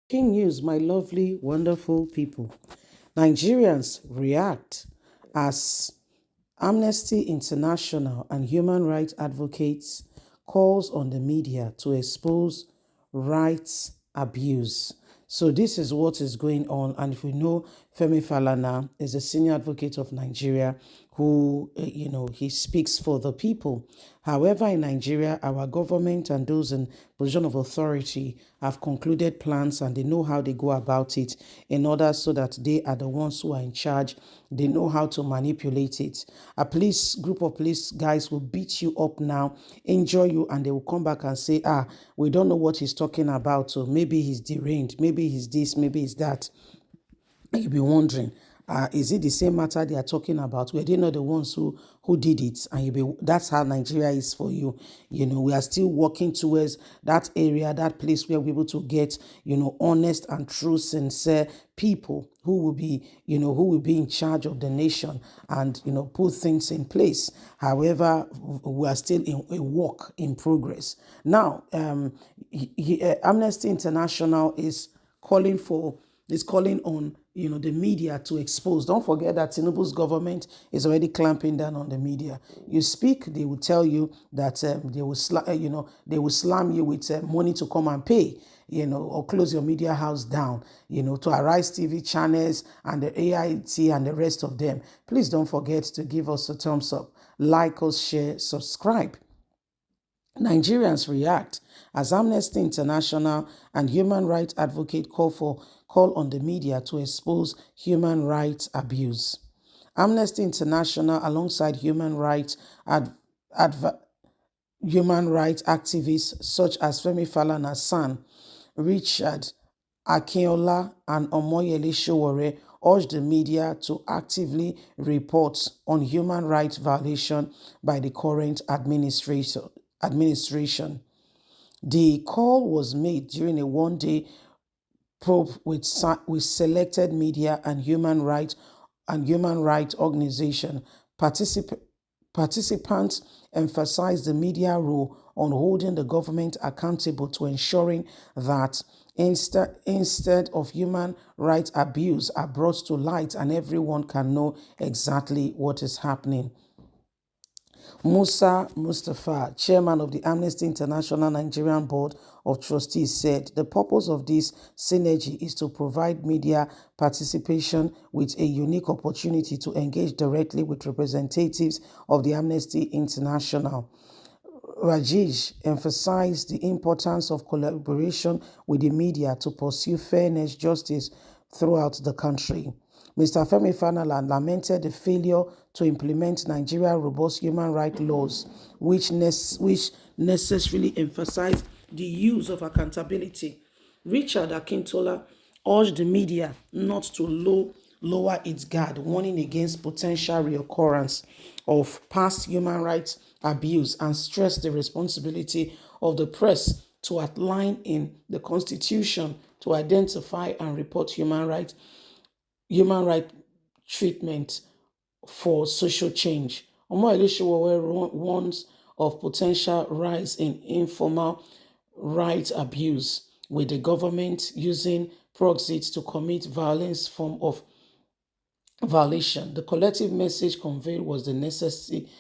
King news, my lovely, wonderful people. Nigerians react as Amnesty International and human rights advocates calls on the media to expose rights abuse. So this is what is going on. And if we know Femi Falana is a senior advocate of Nigeria who, he speaks for the people. However, in Nigeria, our government and those in position of authority have concluded plans and they know how they go about it in order so that they are the ones who are in charge. They know how to manipulate it. A group of police guys will beat you up now, injure you, and they will come back and say, we don't know what he's talking about. So maybe he's deranged, maybe he's this, maybe he's that. You'll be wondering, is it the same matter they are talking about? Were they not the ones who did it? And that's how Nigeria is for you. We are still working towards that area, that place where we're able to get, honest and true, sincere people who will be, who will be in charge of the nation and, put things in place. However, we are still in a work in progress. Now, Amnesty International is calling on the media to expose. Don't forget that Tinubu's government is already clamping down on the media. You speak, they will tell you that they will slam you with money to come and pay, or close your media house down, to Arise TV channels and the AIT and the rest of them. Please don't forget to give us a thumbs up, like us, share, subscribe. Nigerians react as Amnesty International and human rights advocate call on the media to expose human rights abuse. Amnesty International, alongside human rights activists such as Femi Falana's son, Richard Akinola, and Omoyele Sowore, urged the media to actively report on human rights violation by the current administration. The call was made during a one-day probe with selected media and human rights organization. Participants emphasized the media role on holding the government accountable to ensuring that instead of human rights abuse are brought to light and everyone can know exactly what is happening. Musa Mustafa, chairman of the Amnesty International Nigerian Board of Trustees, said the purpose of this synergy is to provide media participation with a unique opportunity to engage directly with representatives of the Amnesty International. Rajesh emphasized the importance of collaboration with the media to pursue fairness, justice throughout the country. Mr. Femi Falana lamented the failure to implement Nigeria's robust human rights laws, which necessarily emphasize the use of accountability. Richard Akintola urged the media not to lower its guard, warning against potential reoccurrence of past human rights abuse and stressed the responsibility of the press to outline in the Constitution to identify and report human right treatment for social change. Omoyele Sowore warns of potential rise in informal rights abuse, with the government using proxies to commit violence form of violation. The collective message conveyed was the necessity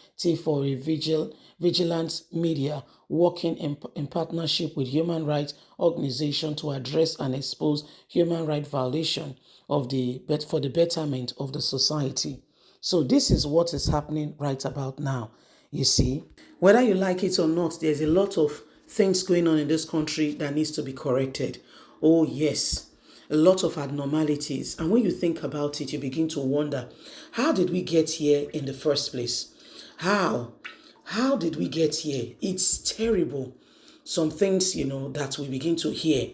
for a vigilant media working in partnership with human rights organizations to address and expose human rights violation for the betterment of the society. So this is what is happening right about now. You see, whether you like it or not, there's a lot of things going on in this country that needs to be corrected. Oh yes, a lot of abnormalities. And when you think about it, you begin to wonder, how did we get here in the first place? How? How did we get here? It's terrible. Some things, that we begin to hear.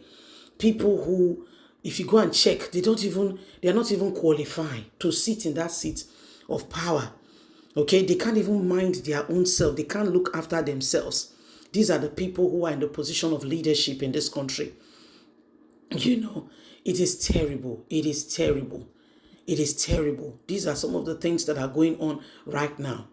People who, if you go and check, they're not even qualified to sit in that seat of power. Okay, they can't even mind their own self. They can't look after themselves. These are the people who are in the position of leadership in this country. It is terrible. It is terrible. It is terrible. These are some of the things that are going on right now.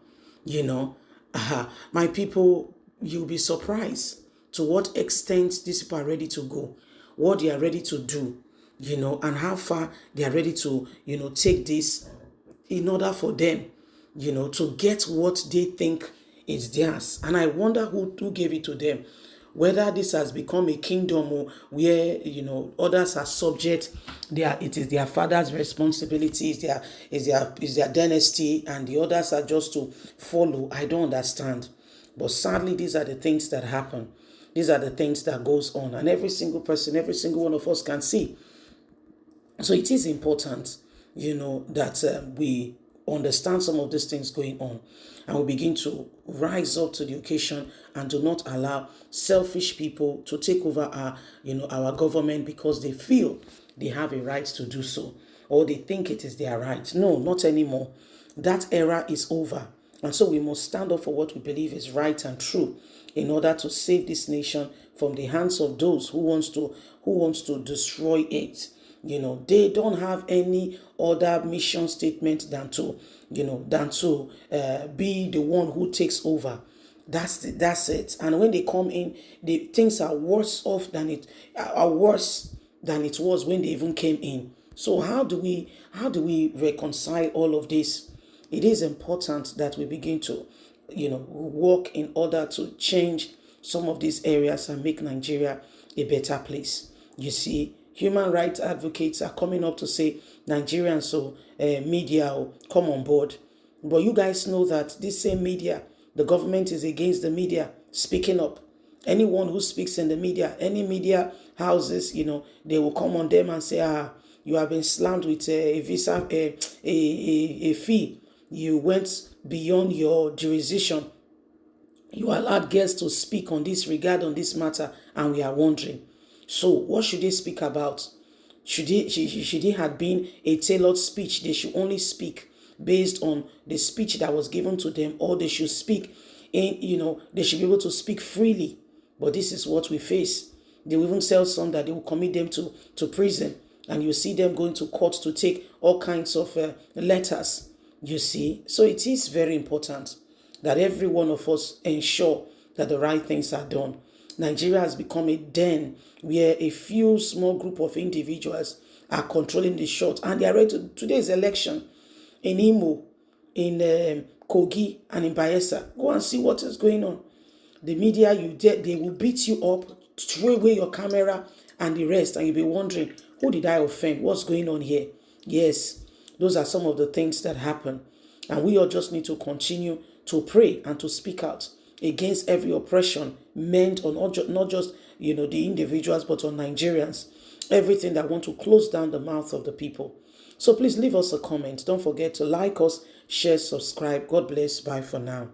My people, you'll be surprised to what extent these people are ready to go. what they are ready to do, and how far they are ready to, take this in order for them, to get what they think is theirs. And I wonder who gave it to them. Whether this has become a kingdom or where others are subject, it is their father's responsibility, is their dynasty, and the others are just to follow. I don't understand. But sadly, these are the things that happen. These are the things that goes on, and every single person, every single one of us can see. So it is important, that we understand some of these things going on, and we begin to rise up to the occasion and do not allow selfish people to take over our government because they feel they have a right to do so, or they think it is their right. No, not anymore. That era is over. And so we must stand up for what we believe is right and true in order to save this nation from the hands of those who wants to destroy it. They don't have any other mission statement than to be the one who takes over. That's it. And when they come in, the things are worse than it was when they even came in. So how do we reconcile all of this? It is important that we begin to, work in order to change some of these areas and make Nigeria a better place. You see, human rights advocates are coming up to say Nigerians, so media, come on board. But you guys know that this same media, the government is against the media speaking up. Anyone who speaks in the media, any media houses, they will come on them and say, you have been slammed with a visa, a fee. You went beyond your jurisdiction. You allowed guests to speak on this matter, and we are wondering. So what should they speak about? Should it have been a tailored speech? They should only speak based on the speech that was given to them, or they should speak they should be able to speak freely. But this is what we face. They will even tell some that they will commit them to prison, and you see them going to court to take all kinds of letters. You see, so it is very important that every one of us ensure that the right things are done. Nigeria has become a den where a few small group of individuals are controlling the shot, and they are ready to today's election in Imo, in Kogi, and in Bayelsa. Go and see what is going on. The media, they will beat you up, throw away your camera and the rest, and you'll be wondering, who did I offend? What's going on here? Yes, those are some of the things that happen. And we all just need to continue to pray and to speak out against every oppression meant on not just the individuals, but on Nigerians. Everything that want to close down the mouth of the people. So please leave us a comment. Don't forget to like us, share, subscribe. God bless. Bye for now.